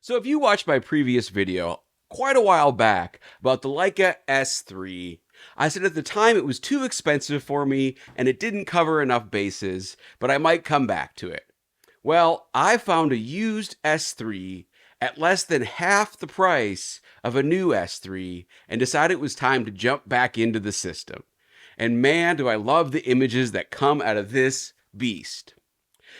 So if you watched my previous video quite a while back about the Leica S3, I said at the time it was too expensive for me and it didn't cover enough bases, but I might come back to it. Well, I found a used S3 at less than half the price of a new S3 and decided it was time to jump back into the system. And man, do I love the images that come out of this beast.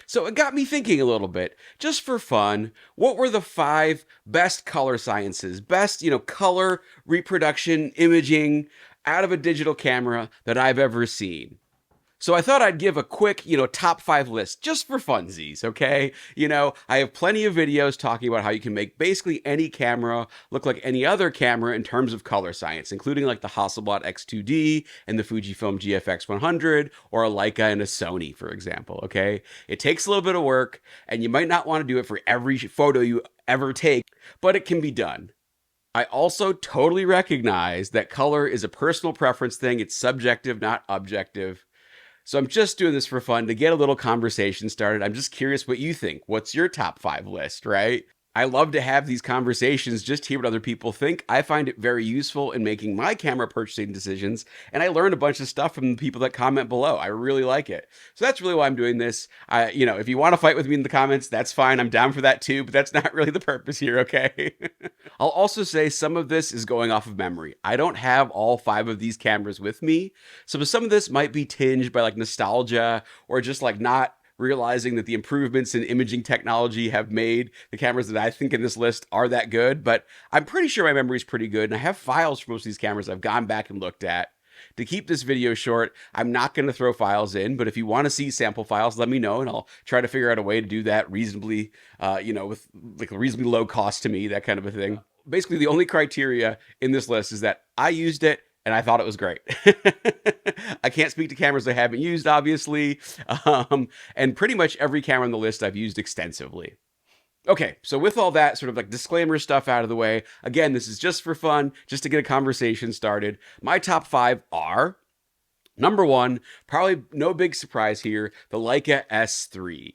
So it got me thinking a little bit, just for fun, what were the five best color sciences, best, color reproduction imaging out of a digital camera that I've ever seen? So I thought I'd give a quick, top five list just for funsies, okay? I have plenty of videos talking about how you can make basically any camera look like any other camera in terms of color science, including like the Hasselblad X2D and the Fujifilm GFX 100 or a Leica and a Sony, for example, okay? It takes a little bit of work and you might not want to do it for every photo you ever take, but it can be done. I also totally recognize that color is a personal preference thing. It's subjective, not objective. So I'm just doing this for fun to get a little conversation started. I'm just curious what you think. What's your top five list, right? I love to have these conversations, just hear what other people think. I find it very useful in making my camera purchasing decisions, and I learn a bunch of stuff from the people that comment below. I really like it. So that's really why I'm doing this. If you want to fight with me in the comments, that's fine. I'm down for that too, but that's not really the purpose here, okay? I'll also say some of this is going off of memory. I don't have all five of these cameras with me, so some of this might be tinged by like nostalgia or just like not realizing that the improvements in imaging technology have made the cameras that I think in this list are that good, but I'm pretty sure my memory is pretty good, and I have files for most of these cameras I've gone back and looked at. To keep this video short, I'm not going to throw files in, but if you want to see sample files, let me know, and I'll try to figure out a way to do that reasonably, with like a reasonably low cost to me, that kind of a thing. Basically, the only criteria in this list is that I used it, and I thought it was great. I can't speak to cameras I haven't used, obviously. And pretty much every camera on the list I've used extensively. Okay, so with all that sort of like disclaimer stuff out of the way, again, this is just for fun, just to get a conversation started. My top five are, number one, probably no big surprise here, the Leica S3.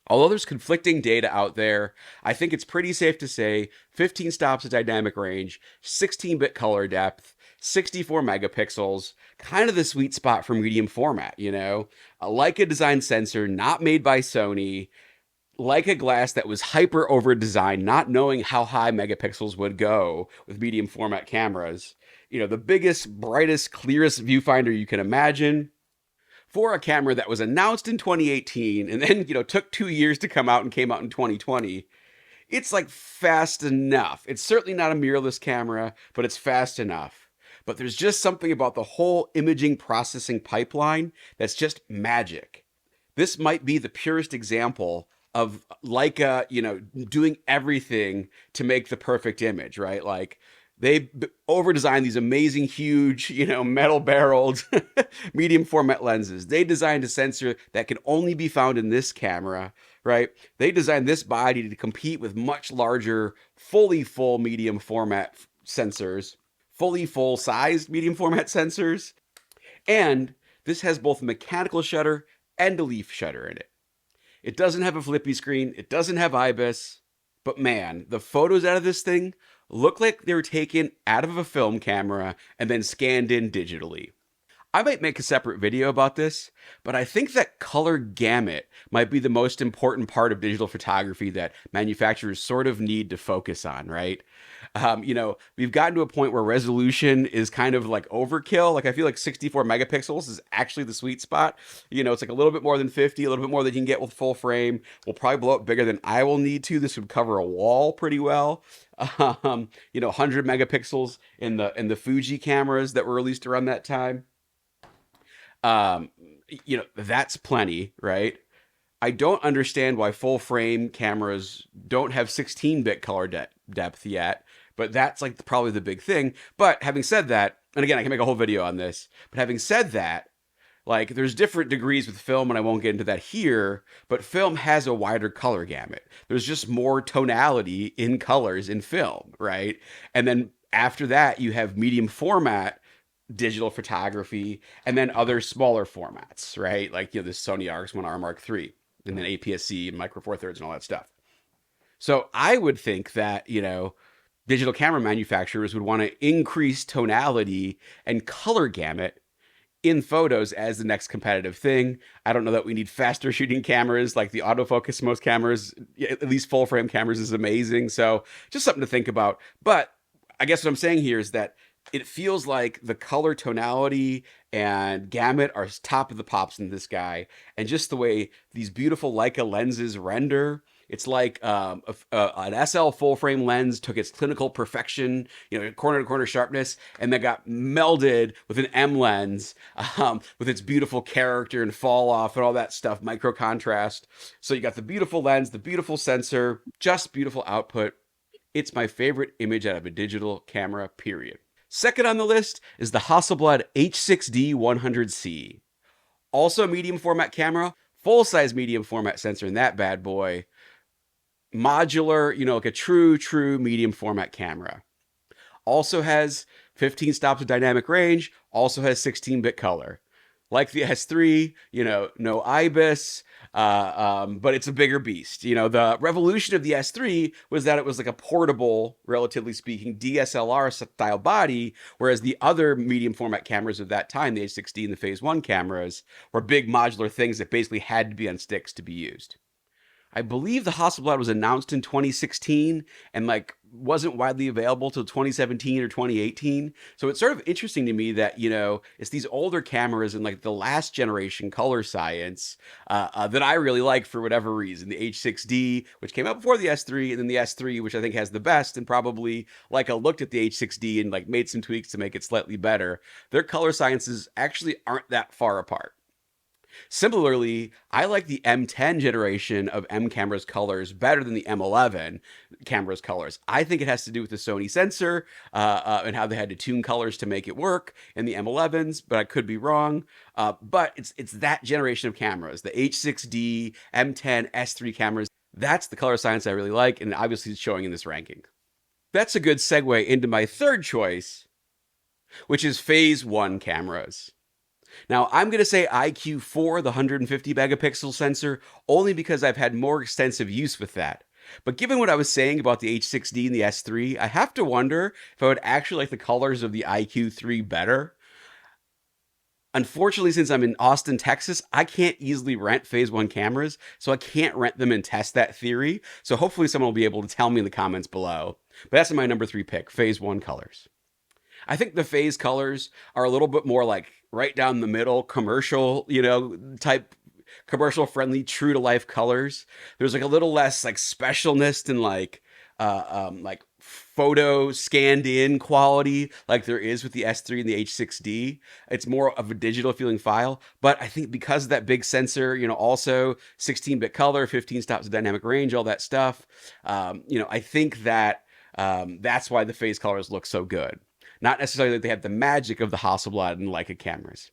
Although there's conflicting data out there, I think it's pretty safe to say 15 stops of dynamic range, 16-bit color depth, 64 megapixels, kind of the sweet spot for medium format, A Leica designed sensor, not made by Sony, Leica glass that was hyper over designed, not knowing how high megapixels would go with medium format cameras. The biggest, brightest, clearest viewfinder you can imagine for a camera that was announced in 2018 and then, took 2 years to come out and came out in 2020. It's like fast enough. It's certainly not a mirrorless camera, but it's fast enough. But there's just something about the whole imaging processing pipeline that's just magic. This might be the purest example of Leica, doing everything to make the perfect image, right? Like they over-designed these amazing, huge, metal-barreled medium format lenses. They designed a sensor that can only be found in this camera, right? They designed this body to compete with much larger, fully full medium format sensors, fully full-sized medium format sensors. And this has both a mechanical shutter and a leaf shutter in it. It doesn't have a flippy screen. It doesn't have IBIS. But man, the photos out of this thing look like they were taken out of a film camera and then scanned in digitally. I might make a separate video about this, but I think that color gamut might be the most important part of digital photography that manufacturers sort of need to focus on, right? We've gotten to a point where resolution is kind of like overkill. Like I feel like 64 megapixels is actually the sweet spot. It's like a little bit more than 50, a little bit more than you can get with full frame. We'll probably blow up bigger than I will need to. This would cover a wall pretty well. 100 megapixels in the Fuji cameras that were released around that time. That's plenty, right? I don't understand why full frame cameras don't have 16-bit color depth yet, but that's like probably the big thing. But having said that, and again, I can make a whole video on this, but having said that, like there's different degrees with film, and I won't get into that here, but film has a wider color gamut. There's just more tonality in colors in film, right? And then after that, you have medium format digital photography, and then other smaller formats, right? Like, the Sony RX1R Mark III, and then APS-C and Micro Four Thirds and all that stuff. So I would think that, digital camera manufacturers would want to increase tonality and color gamut in photos as the next competitive thing. I don't know that we need faster shooting cameras like the autofocus. Most cameras, at least full frame cameras, is amazing. So just something to think about. But I guess what I'm saying here is that it feels like the color tonality and gamut are top of the pops in this guy, and just the way these beautiful Leica lenses render. It's like an SL full frame lens took its clinical perfection, corner to corner sharpness, and then got melded with an M lens with its beautiful character and fall off and all that stuff, micro contrast. So you got the beautiful lens, the beautiful sensor, just beautiful output. It's my favorite image out of a digital camera, period. Second on the list is the Hasselblad H6D-100C. Also a medium format camera, full size medium format sensor in that bad boy. Modular, like a true medium format camera. Also has 15 stops of dynamic range, also has 16-bit color. Like the S3, no IBIS, but it's a bigger beast. The revolution of the S3 was that it was like a portable, relatively speaking, DSLR style body, whereas the other medium format cameras of that time, the H6D and the Phase 1 cameras, were big modular things that basically had to be on sticks to be used. I believe the Hasselblad was announced in 2016 and wasn't widely available till 2017 or 2018. So it's sort of interesting to me that, it's these older cameras and the last generation color science that I really like for whatever reason. The H6D, which came out before the S3, and then the S3, which I think has the best, and probably I looked at the H6D and made some tweaks to make it slightly better. Their color sciences actually aren't that far apart. Similarly, I like the M10 generation of M camera's colors better than the M11 camera's colors. I think it has to do with the Sony sensor and how they had to tune colors to make it work in the M11s, but I could be wrong. But it's that generation of cameras, the H6D, M10, S3 cameras. That's the color science I really like, and obviously it's showing in this ranking. That's a good segue into my third choice, which is Phase 1 cameras. Now, I'm going to say IQ4, the 150 megapixel sensor, only because I've had more extensive use with that. But given what I was saying about the H6D and the S3, I have to wonder if I would actually like the colors of the IQ3 better. Unfortunately, since I'm in Austin, Texas, I can't easily rent Phase 1 cameras, so I can't rent them and test that theory. So hopefully someone will be able to tell me in the comments below. But that's my number 3 pick, Phase 1 colors. I think the Phase colors are a little bit more right down the middle, commercial, type commercial friendly, true to life colors. There's a little less specialness and photo scanned in quality like there is with the S3 and the H6D. It's more of a digital feeling file, but I think because of that big sensor, also 16-bit color, 15 stops of dynamic range, all that stuff, I think that that's why the Phase colors look so good. Not necessarily that they have the magic of the Hasselblad and Leica cameras.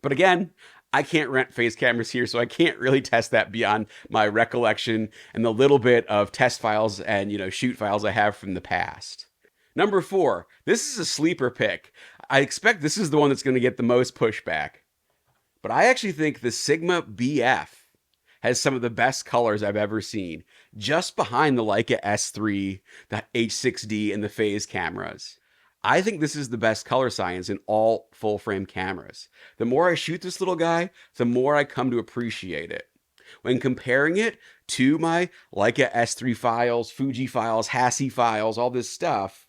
But again, I can't rent Phase cameras here, so I can't really test that beyond my recollection and the little bit of test files and, shoot files I have from the past. Number 4, this is a sleeper pick. I expect this is the one that's going to get the most pushback. But I actually think the Sigma BF has some of the best colors I've ever seen, just behind the Leica S3, the H6D, and the Phase cameras. I think this is the best color science in all full frame cameras. The more I shoot this little guy, the more I come to appreciate it. When comparing it to my Leica S3 files, Fuji files, Hassi files, all this stuff,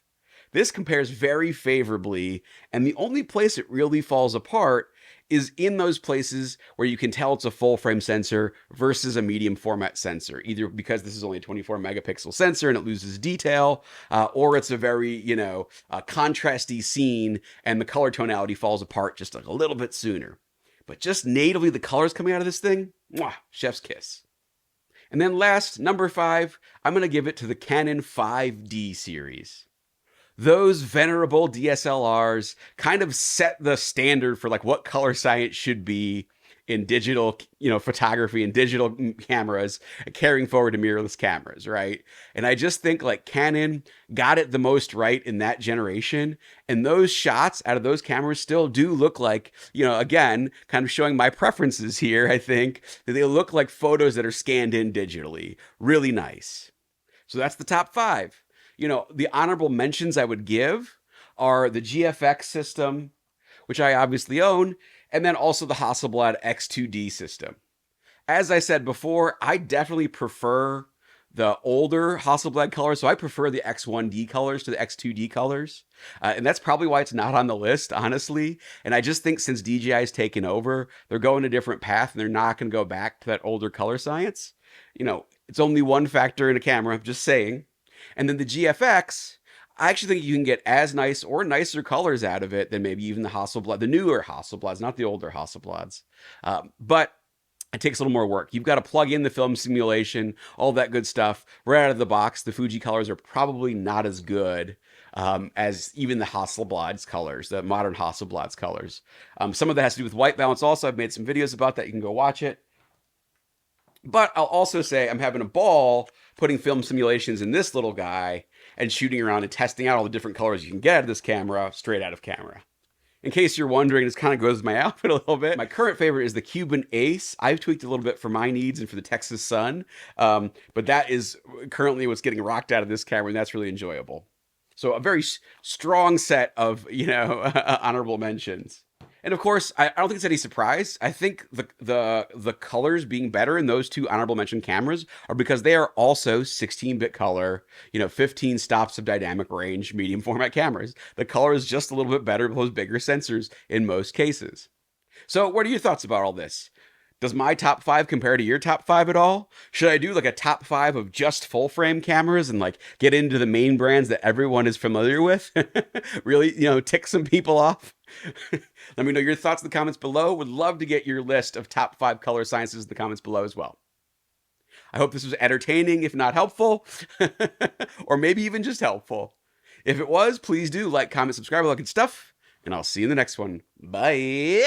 this compares very favorably, and the only place it really falls apart is in those places where you can tell it's a full frame sensor versus a medium format sensor, either because this is only a 24 megapixel sensor and it loses detail, or it's a very, contrasty scene and the color tonality falls apart just a little bit sooner. But just natively the colors coming out of this thing, mwah, chef's kiss. And then last, number 5, I'm going to give it to the Canon 5D series. Those venerable DSLRs kind of set the standard for what color science should be in digital, photography and digital cameras, carrying forward to mirrorless cameras, right? And I just think like Canon got it the most right in that generation. And those shots out of those cameras still do look like, again, kind of showing my preferences here, I think, that they look like photos that are scanned in digitally. Really nice. So that's the top five. The honorable mentions I would give are the GFX system, which I obviously own, and then also the Hasselblad X2D system. As I said before, I definitely prefer the older Hasselblad colors, so I prefer the X1D colors to the X2D colors. And that's probably why it's not on the list, honestly. And I just think since DJI's taken over, they're going a different path and they're not going to go back to that older color science. It's only one factor in a camera, I'm just saying. And then the GFX, I actually think you can get as nice or nicer colors out of it than maybe even the Hasselblad, the newer Hasselblads, not the older Hasselblads. But it takes a little more work. You've got to plug in the film simulation, all that good stuff. Right out of the box, the Fuji colors are probably not as good as even the Hasselblad's colors, the modern Hasselblad's colors. Some of that has to do with white balance also. I've made some videos about that. You can go watch it. But I'll also say I'm having a ball putting film simulations in this little guy and shooting around and testing out all the different colors you can get out of this camera straight out of camera. In case you're wondering, this kind of goes with my outfit a little bit. My current favorite is the Cuban Ace. I've tweaked a little bit for my needs and for the Texas Sun, but that is currently what's getting rocked out of this camera, and that's really enjoyable. So a very strong set of, honorable mentions. And of course, I don't think it's any surprise. I think the colors being better in those two honorable mention cameras are because they are also 16-bit color, 15 stops of dynamic range, medium format cameras. The color is just a little bit better with those bigger sensors in most cases. So what are your thoughts about all this? Does my top five compare to your top five at all? Should I do like a top five of just full frame cameras and like get into the main brands that everyone is familiar with? Really, tick some people off? Let me know your thoughts in the comments below. Would love to get your list of top five color sciences in the comments below as well. I hope this was entertaining, if not helpful, or maybe even just helpful. If it was, please do like, comment, subscribe, all that good stuff, and I'll see you in the next one. Bye.